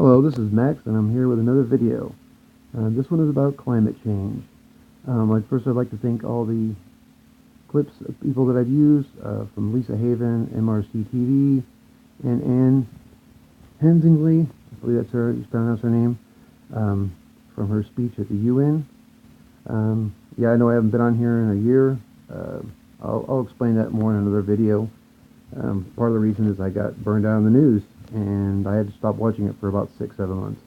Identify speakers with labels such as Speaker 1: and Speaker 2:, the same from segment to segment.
Speaker 1: Hello, this is Max, and I'm here with another video. This one is about climate change. First, I'd like to thank all the clips of people that I've used, from Lisa Haven, MRC TV, and Anne Hensley, I believe that's her, you pronounce her name, from her speech at the UN. Yeah, I know I haven't been on here in a year. I'll explain that more in another video. Part of the reason is I got burned out on the news, and I had to stop watching it for about 6-7 months.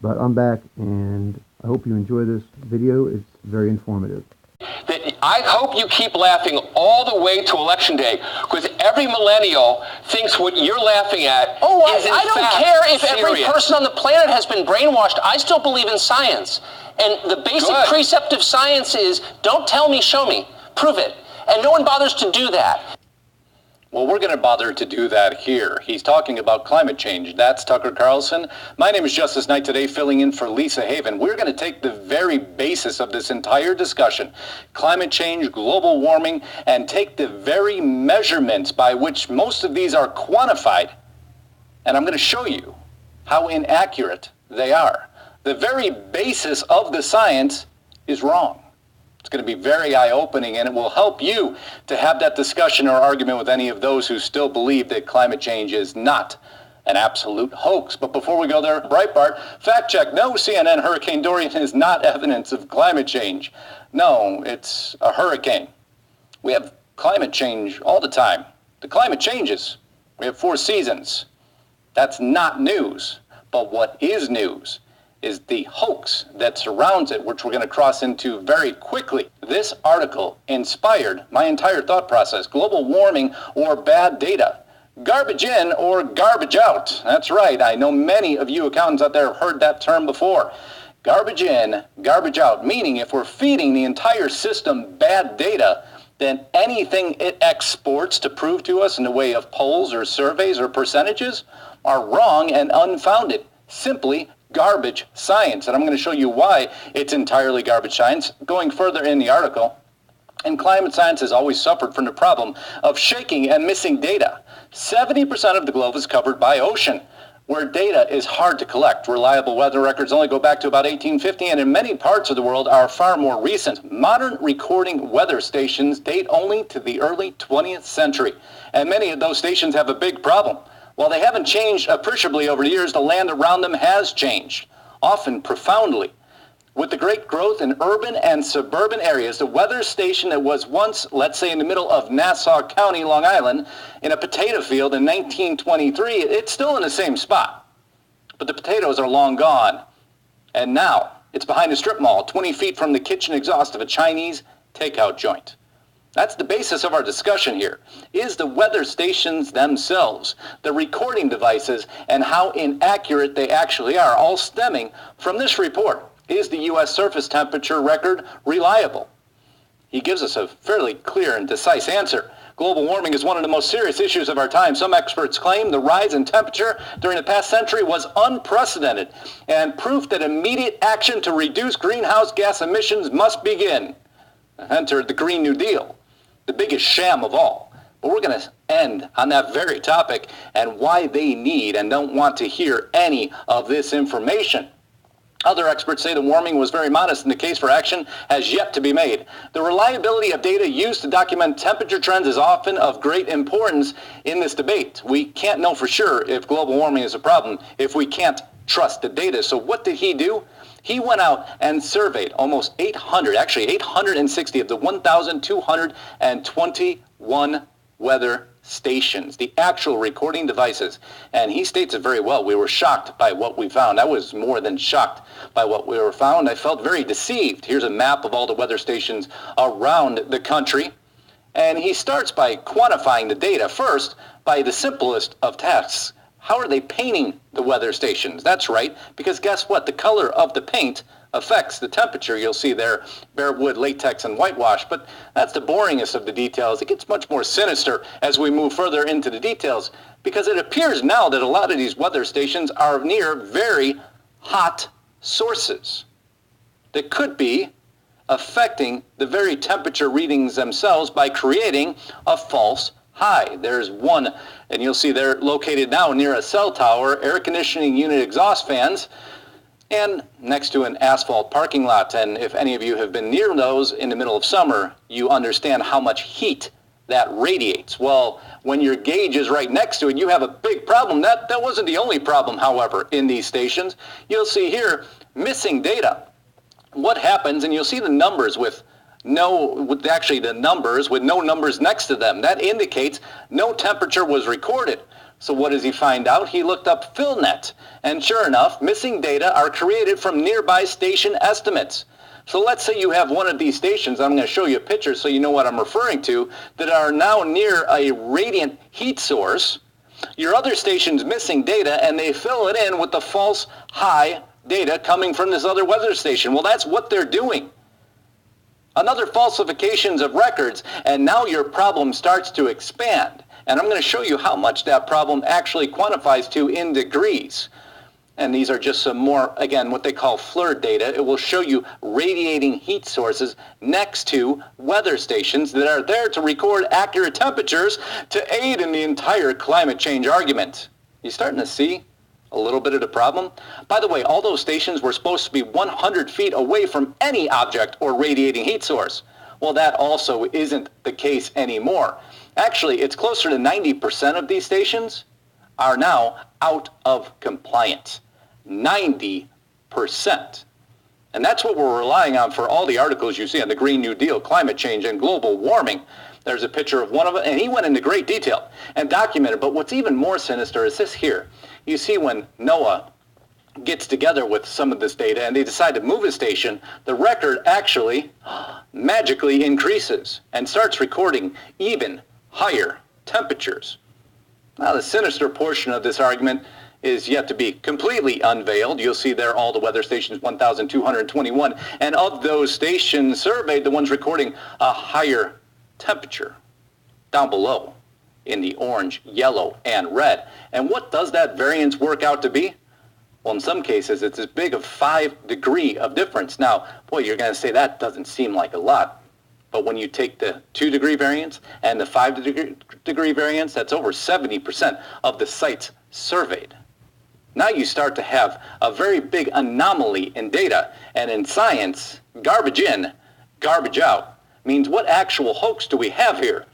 Speaker 1: But I'm back, and I hope you enjoy this video. It's very informative.
Speaker 2: I hope you keep laughing all the way to Election Day, because every millennial thinks what you're laughing at is
Speaker 3: I don't care if
Speaker 2: serious.
Speaker 3: Every person on the planet has been brainwashed. I still believe in science. And the basic precept of science is, don't tell me, show me. Prove it. And no one bothers to do that.
Speaker 4: Well, we're going to bother to do that here. He's talking about climate change. That's Tucker Carlson. My name is Justice Knight, today filling in for Lisa Haven. We're going to take the very basis of this entire discussion, climate change, global warming, and take the very measurements by which most of these are quantified, and I'm going to show you how inaccurate they are. The very basis of the science is wrong. It's going to be very eye-opening, and it will help you to have that discussion or argument with any of those who still believe that climate change is not an absolute hoax. But before we go there, Breitbart, fact check, no, CNN, Hurricane Dorian is not evidence of climate change. No, it's a hurricane. We have climate change all the time. The climate changes. We have 4 seasons. That's not news. But what is news is the hoax that surrounds it, which we're going to cross into very quickly. This article inspired my entire thought process. Global warming or bad data. Garbage in or garbage out. That's right. I know many of you accountants out there have heard that term before. Garbage in, garbage out, meaning if we're feeding the entire system bad data, then anything it exports to prove to us in the way of polls or surveys or percentages are wrong and unfounded. Simply garbage science. And I'm going to show you why it's entirely garbage science going further in the article. And climate science has always suffered from the problem of shaking and missing data. 70% of the globe is covered by ocean, where data is hard to collect. Reliable weather records only go back to about 1850, and in many parts of the world are far more recent. Modern recording weather stations date only to the early 20th century, and many of those stations have a big problem. While they haven't changed appreciably over the years, the land around them has changed, often profoundly. With the great growth in urban and suburban areas, the weather station that was once, let's say in the middle of Nassau County, Long Island, in a potato field in 1923, it's still in the same spot. But the potatoes are long gone. And now, it's behind a strip mall, 20 feet from the kitchen exhaust of a Chinese takeout joint. That's the basis of our discussion here, is the weather stations themselves, the recording devices, and how inaccurate they actually are, all stemming from this report. Is the U.S. surface temperature record reliable? He gives us a fairly clear and concise answer. Global warming is one of the most serious issues of our time. Some experts claim the rise in temperature during the past century was unprecedented, and proof that immediate action to reduce greenhouse gas emissions must begin. Enter the Green New Deal, the biggest sham of all. But we're going to end on that very topic and why they need and don't want to hear any of this information. Other experts say the warming was very modest and the case for action has yet to be made. The reliability of data used to document temperature trends is often of great importance in this debate. We can't know for sure if global warming is a problem if we can't trust the data. So what did he do? He went out and surveyed almost 860 of the 1,221 weather stations, the actual recording devices. And he states it very well. We were shocked by what we found. I was more than shocked by what we were found. I felt very deceived. Here's a map of all the weather stations around the country. And he starts by quantifying the data first by the simplest of tasks. How are they painting the weather stations? That's right, because guess what? The color of the paint affects the temperature. You'll see there bare wood, latex, and whitewash, but that's the boringest of the details. It gets much more sinister as we move further into the details, because it appears now that a lot of these weather stations are near very hot sources that could be affecting the very temperature readings themselves by creating a false high. There's one, and you'll see they're located now near a cell tower, air conditioning unit exhaust fans, and next to an asphalt parking lot. And if any of you have been near those in the middle of summer, you understand how much heat that radiates. Well, when your gauge is right next to it, you have a big problem. That wasn't the only problem, however, in these stations. You'll see here missing data. What happens, and you'll see the numbers with no numbers next to them. That indicates no temperature was recorded. So what does he find out? He looked up PhilNet, and sure enough, missing data are created from nearby station estimates. So let's say you have one of these stations, I'm going to show you a picture so you know what I'm referring to, that are now near a radiant heat source. Your other station's missing data, and they fill it in with the false high data coming from this other weather station. Well, that's what they're doing. Another falsifications of records, and now your problem starts to expand. And I'm going to show you how much that problem actually quantifies to in degrees. And these are just some more, again, what they call FLIR data. It will show you radiating heat sources next to weather stations that are there to record accurate temperatures to aid in the entire climate change argument. You starting to see a little bit of the problem? By the way, all those stations were supposed to be 100 feet away from any object or radiating heat source. Well, that also isn't the case anymore. Actually, it's closer to 90% of these stations are now out of compliance. 90%. And that's what we're relying on for all the articles you see on the Green New Deal, climate change, and global warming. There's a picture of one of them, and he went into great detail and documented. But what's even more sinister is this here. You see when NOAA gets together with some of this data and they decide to move a station, the record actually magically increases and starts recording even higher temperatures. Now, the sinister portion of this argument is yet to be completely unveiled. You'll see there all the weather stations, 1,221, and of those stations surveyed, the ones recording a higher temperature down below in the orange, yellow, and red. And what does that variance work out to be? Well, in some cases, it's as big as 5 degrees of difference. Now, boy, you're going to say that doesn't seem like a lot. But when you take the 2-degree variance and the 5-degree variance, that's over 70% of the sites surveyed. Now you start to have a very big anomaly in data. And in science, garbage in, garbage out means what actual hoax do we have here?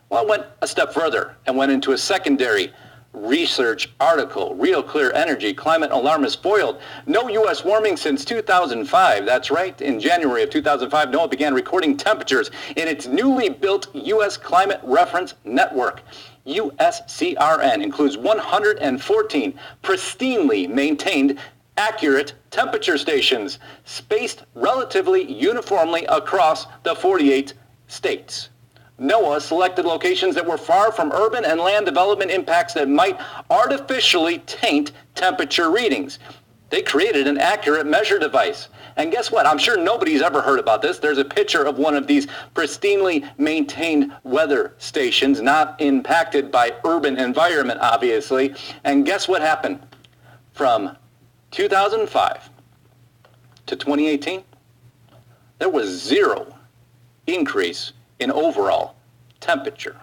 Speaker 4: Well, I went a step further and went into a secondary research article. Real Clear Energy, climate alarmist foiled. No U.S. warming since 2005. That's right. In January of 2005, NOAA began recording temperatures in its newly built U.S. Climate Reference Network. USCRN includes 114 pristinely maintained accurate temperature stations spaced relatively uniformly across the 48 states. NOAA selected locations that were far from urban and land development impacts that might artificially taint temperature readings. They created an accurate measure device. And guess what? I'm sure nobody's ever heard about this. There's a picture of one of these pristinely maintained weather stations, not impacted by urban environment, obviously. And guess what happened? From 2005 to 2018, there was 0 increase in overall temperature.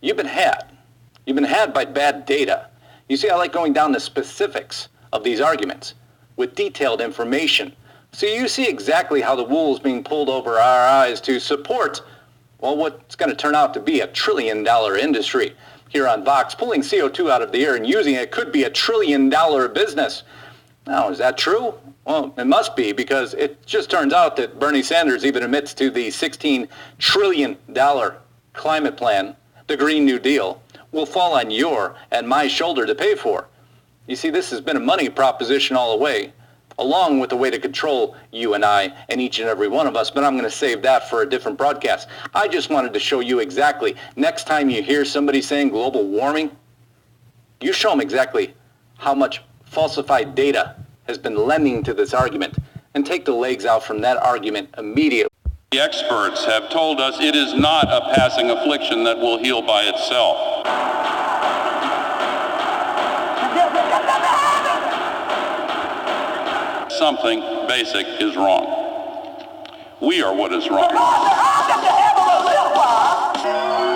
Speaker 4: You've been had. You've been had by bad data. You see, I like going down the specifics of these arguments with detailed information. So you see exactly how the wool is being pulled over our eyes to support, well, what's going to turn out to be $1 trillion industry. Here on Vox, pulling CO2 out of the air and using it could be $1 trillion business. Now, is that true? Well, it must be, because it just turns out that Bernie Sanders even admits to the $16 trillion climate plan, the Green New Deal, will fall on your and my shoulder to pay for. You see, this has been a money proposition all the way, along with a way to control you and I and each and every one of us, but I'm going to save that for a different broadcast. I just wanted to show you exactly, next time you hear somebody saying global warming, you show them exactly how much falsified data has been lending to this argument, and take the legs out from that argument immediately.
Speaker 5: The experts have told us it is not a passing affliction that will heal by itself. Something basic is wrong. We are what is wrong.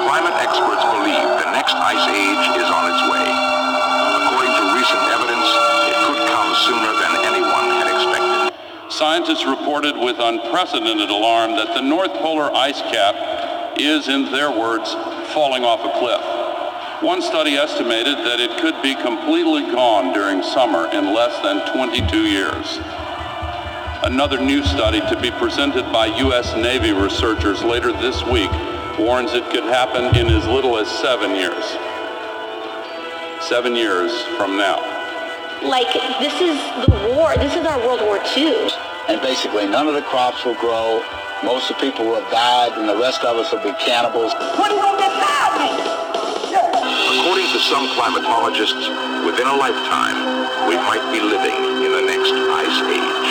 Speaker 6: climate experts believe the next ice age is on its way. According to recent evidence, it could come sooner than anyone had expected.
Speaker 5: Scientists reported with unprecedented alarm that the North Polar ice cap is, in their words, falling off a cliff. One study estimated that it could be completely gone during summer in less than 22 years. Another new study to be presented by U.S. Navy researchers later this week warns it could happen in as little as 7 years. 7 years from now.
Speaker 7: Like, this is the war. This is our World War II.
Speaker 8: And basically, none of the crops will grow. Most of the people will have died, and the rest of us will be cannibals.
Speaker 6: According to some climatologists, within a lifetime, we might be living in the next ice age.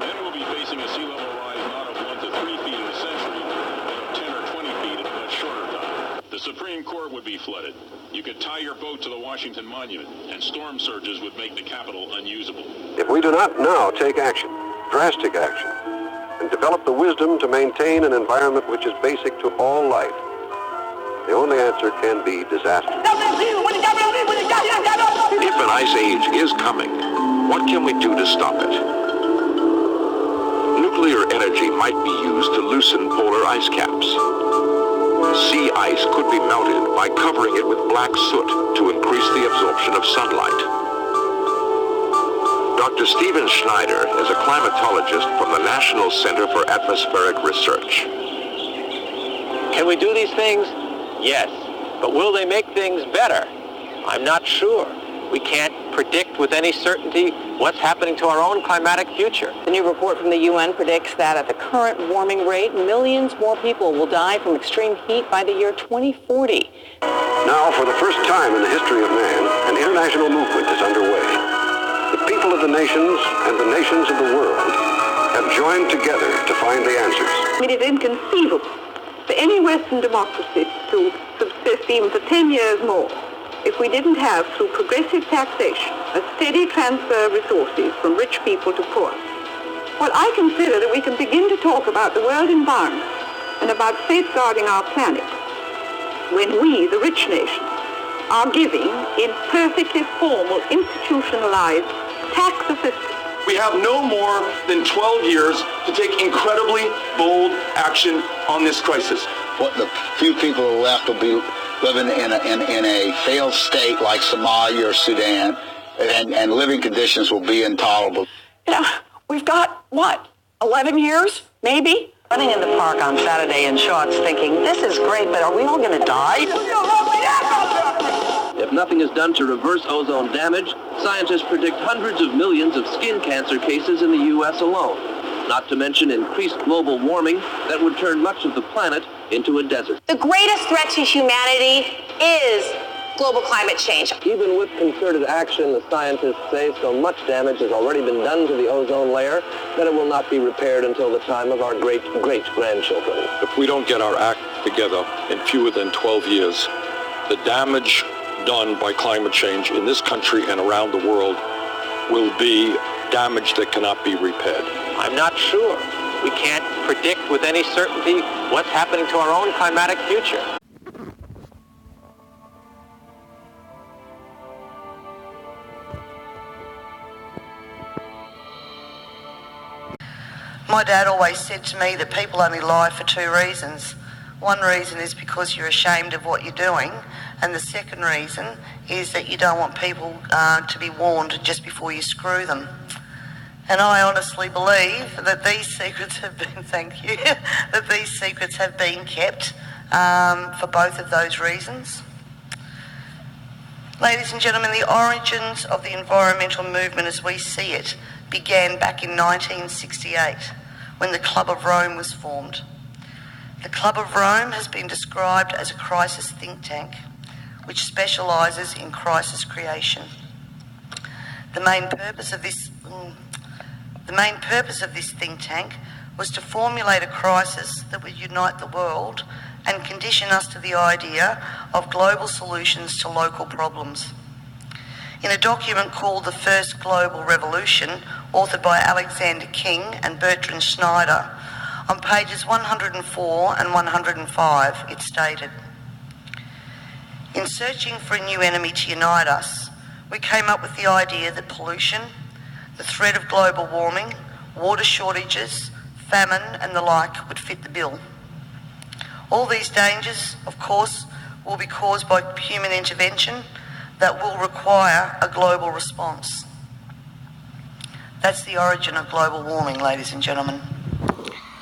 Speaker 9: Then we'll be facing a sea level rise not of 1 to 3 feet in a century, but of 10 or 20 feet in a much shorter time. The Supreme Court would be flooded. You could tie your boat to the Washington Monument, and storm surges would make the Capitol unusable.
Speaker 10: If we do not now take action, drastic action, and develop the wisdom to maintain an environment which is basic to all life, the only answer can be disaster.
Speaker 6: If an ice age is coming, what can we do to stop it? Nuclear energy might be used to loosen polar ice caps. Sea ice could be melted by covering it with black soot to increase the absorption of sunlight. Dr. Stephen Schneider is a climatologist from the National Center for Atmospheric Research.
Speaker 3: Can we do these things? Yes. But will they make things better? I'm not sure. We can't predict with any certainty what's happening to our own climatic future.
Speaker 11: The new report from the UN predicts that at the current warming rate, millions more people will die from extreme heat by the year 2040.
Speaker 10: Now, for the first time in the history of man, an international movement is underway. The people of the nations and the nations of the world have joined together to find the answers.
Speaker 12: It is inconceivable for any Western democracy to subsist even for 10 years more if we didn't have, through progressive taxation, a steady transfer of resources from rich people to poor. Well, I consider that we can begin to talk about the world environment and about safeguarding our planet when we, the rich nations, are giving in perfectly formal, institutionalized tax assistance.
Speaker 13: We have no more than 12 years to take incredibly bold action on this crisis.
Speaker 8: What the few people who are left will be living in a failed state like Somalia or Sudan, and living conditions will be intolerable.
Speaker 11: You know, we've got, 11 years, maybe? Running in the park on Saturday in shorts thinking, this is great, but are we all going to die?
Speaker 14: If nothing is done to reverse ozone damage, scientists predict hundreds of millions of skin cancer cases in the U.S. alone, not to mention increased global warming that would turn much of the planet into a desert.
Speaker 7: The greatest threat to humanity is global climate change.
Speaker 14: Even with concerted action, the scientists say so much damage has already been done to the ozone layer that it will not be repaired until the time of our great-great-grandchildren.
Speaker 9: If we don't get our act together in fewer than 12 years, the damage done by climate change in this country and around the world will be damage that cannot be repaired.
Speaker 3: I'm not sure. We can't predict with any certainty what's happening to our own climatic future.
Speaker 11: My dad always said to me that people only lie for two reasons. One reason is because you're ashamed of what you're doing, and the second reason is that you don't want people to be warned just before you screw them. And I honestly believe that these secrets have been, that these secrets have been kept for both of those reasons. Ladies and gentlemen, the origins of the environmental movement as we see it began back in 1968 when the Club of Rome was formed. The Club of Rome has been described as a crisis think tank which specialises in crisis creation. The main purpose of this think tank was to formulate a crisis that would unite the world and condition us to the idea of global solutions to local problems. In a document called The First Global Revolution, authored by Alexander King and Bertrand Schneider, on pages 104 and 105, it stated, In searching for a new enemy to unite us, we came up with the idea that pollution, the threat of global warming, water shortages, famine and the like would fit the bill. All these dangers, of course, will be caused by human intervention that will require a global response. That's the origin of global warming, ladies and gentlemen.